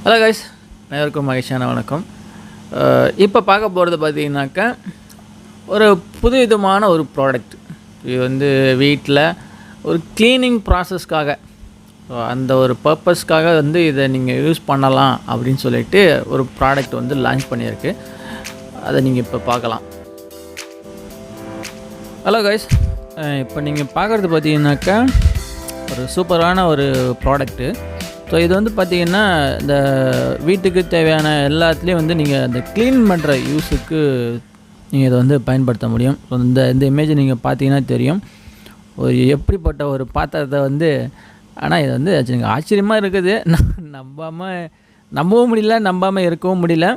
Hello guys, அனைவருக்கும் மகிழ்ச்சியான வணக்கம். இப்போ பார்க்க போகிறது பார்த்தீங்கன்னாக்கா ஒரு புதுவிதமான ஒரு ப்ராடக்ட். இது வந்து வீட்டில் ஒரு க்ளீனிங் ப்ராசஸ்க்காக, அந்த ஒரு பர்பஸ்க்காக வந்து இதை நீங்கள் யூஸ் பண்ணலாம் அப்படின்னு சொல்லிட்டு ஒரு ப்ராடக்ட் வந்து லான்ச் பண்ணியிருக்கு. அதை நீங்கள் இப்போ பார்க்கலாம். ஹலோ கைஸ், இப்போ நீங்கள் பார்க்குறது பார்த்தீங்கன்னாக்கா ஒரு சூப்பரான ஒரு ப்ராடக்ட்டு. ஸோ இது வந்து பார்த்திங்கன்னா இந்த வீட்டுக்கு தேவையான எல்லாத்துலேயும் வந்து நீங்கள் அந்த க்ளீன் பண்ணுற யூஸுக்கு நீங்கள் இதை வந்து பயன்படுத்த முடியும். ஸோ இந்த இமேஜை நீங்கள் பார்த்தீங்கன்னா தெரியும் ஒரு எப்படிப்பட்ட ஒரு பாத்திரத்தை வந்து. ஆனால் இது வந்து எனக்கு ஆச்சரியமாக இருக்குது. நம்பவும் முடியல, நம்பாமல் இருக்கவும் முடியல.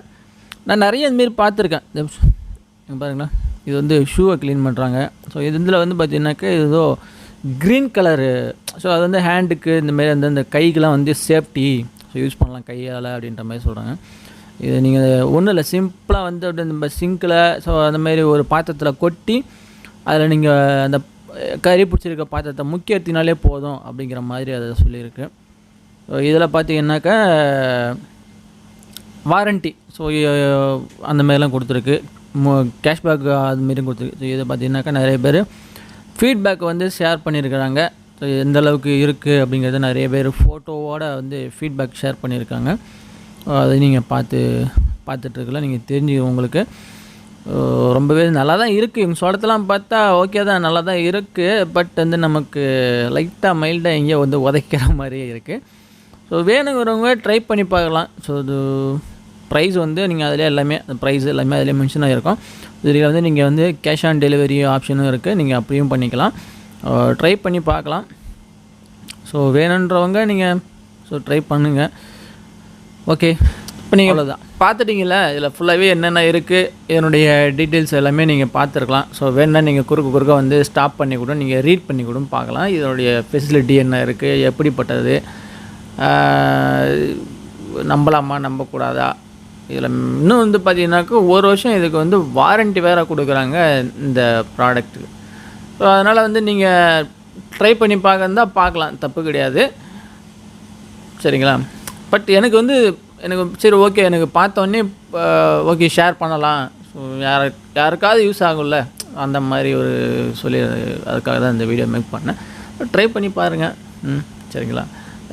நான் நிறைய இதுமாரி பார்த்துருக்கேன். பாருங்களேன், இது வந்து ஷூவை க்ளீன் பண்ணுறாங்க. ஸோ இதில் வந்து பார்த்திங்கனாக்கா இது ஏதோ க்ரீன் கலரு. ஸோ அது வந்து ஹேண்டுக்கு இந்தமாரி வந்து அந்த கைக்கெலாம் வந்து சேஃப்டி, ஸோ யூஸ் பண்ணலாம் கையால் அப்படின்ற மாதிரி சொல்கிறாங்க. இது நீங்கள் ஒன்றும் இல்லை, சிம்பிளாக வந்து அப்படி நம்ம சிங்கில் ஸோ அந்தமாரி ஒரு பாத்திரத்தில் கொட்டி அதில் நீங்கள் அந்த கறி பிடிச்சிருக்க பாத்திரத்தை முக்கி எடுத்தினாலே போதும் அப்படிங்கிற மாதிரி அதை சொல்லியிருக்கு. ஸோ இதில் பார்த்தீங்கன்னாக்கா வாரண்ட்டி, ஸோ அந்தமாரிலாம் கொடுத்துருக்கு. கேஷ்பேக் அதுமாரியும் கொடுத்துருக்கு. ஸோ இதை பார்த்தீங்கன்னாக்கா நிறைய பேர் ஃபீட்பேக் வந்து ஷேர் பண்ணியிருக்கிறாங்க. ஸோ எந்த அளவுக்கு இருக்குது அப்படிங்கிறத நிறைய பேர் ஃபோட்டோவோடு வந்து ஃபீட்பேக் ஷேர் பண்ணியிருக்காங்க. அதை நீங்கள் பார்த்துட்ருக்கலாம், நீங்கள் தெரிஞ்சு உங்களுக்கு ரொம்பவே நல்லா தான் இருக்குது. இவங்க சொல்கிறதெல்லாம் பார்த்தா ஓகே தான், நல்லா தான் இருக்குது. பட் வந்து நமக்கு லைட்டாக மைல்டாக எங்கேயோ வந்து உதைக்கிற மாதிரியே இருக்குது. ஸோ வேணுங்கிறவங்க ட்ரை பண்ணி பார்க்கலாம். ஸோ இது ப்ரைஸ் வந்து நீங்கள் அதிலே எல்லாமே அந்த ப்ரைஸ் எல்லாமே அதிலே மென்ஷன் ஆகிருக்கும். இதில் வந்து நீங்கள் வந்து கேஷ் ஆன் டெலிவரி ஆப்ஷனும் இருக்குது, நீங்கள் அப்படியும் பண்ணிக்கலாம். ட்ரை பண்ணி பார்க்கலாம். ஸோ வேணுன்றவங்க நீங்கள் ட்ரை பண்ணுங்கள். ஓகே, இப்போ நீங்கள் அவ்வளோதான் பார்த்துட்டிங்களா. இதில் ஃபுல்லாகவே என்னென்ன இருக்குது இதனுடைய டீட்டெயில்ஸ் எல்லாமே நீங்கள் பார்த்துருக்கலாம். ஸோ வேணுன்னா நீங்கள் குறுக்க வந்து ஸ்டாப் பண்ணி கூட நீங்கள் ரீட் பண்ணி கூட பார்க்கலாம். இதனுடைய ஃபெசிலிட்டி என்ன இருக்குது, எப்படிப்பட்டது, நம்பலாமா நம்பக்கூடாதா. இதில் இன்னும் வந்து பார்த்தீங்கன்னாக்கா 1 வருஷம் இதுக்கு வந்து வாரண்ட்டி வேறு கொடுக்குறாங்க இந்த ப்ராடக்ட்டுக்கு. ஸோ அதனால் வந்து நீங்கள் ட்ரை பண்ணி பார்க்கறதா பார்க்கலாம், தப்பு கிடையாது, சரிங்களா. பட் எனக்கு சரி ஓகே, எனக்கு பார்த்தோன்னே ஓகே ஷேர் பண்ணலாம், ஸோ யாருக்காவது யூஸ் ஆகும்ல அந்த மாதிரி ஒரு சொல்லி அதுக்காக தான் இந்த வீடியோ மேக் பண்ணேன். ட்ரை பண்ணி பாருங்கள். சரிங்களா.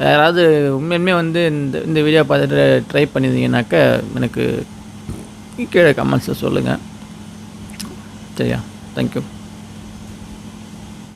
யாராவது உண்மையுமே வந்து இந்த வீடியோ பார்த்துட்டு ட்ரை பண்ணியிருந்தீங்கன்னாக்கா எனக்கு கீழே கமெண்ட்ஸில் சொல்லுங்கள். சரியா, தேங்க்யூ.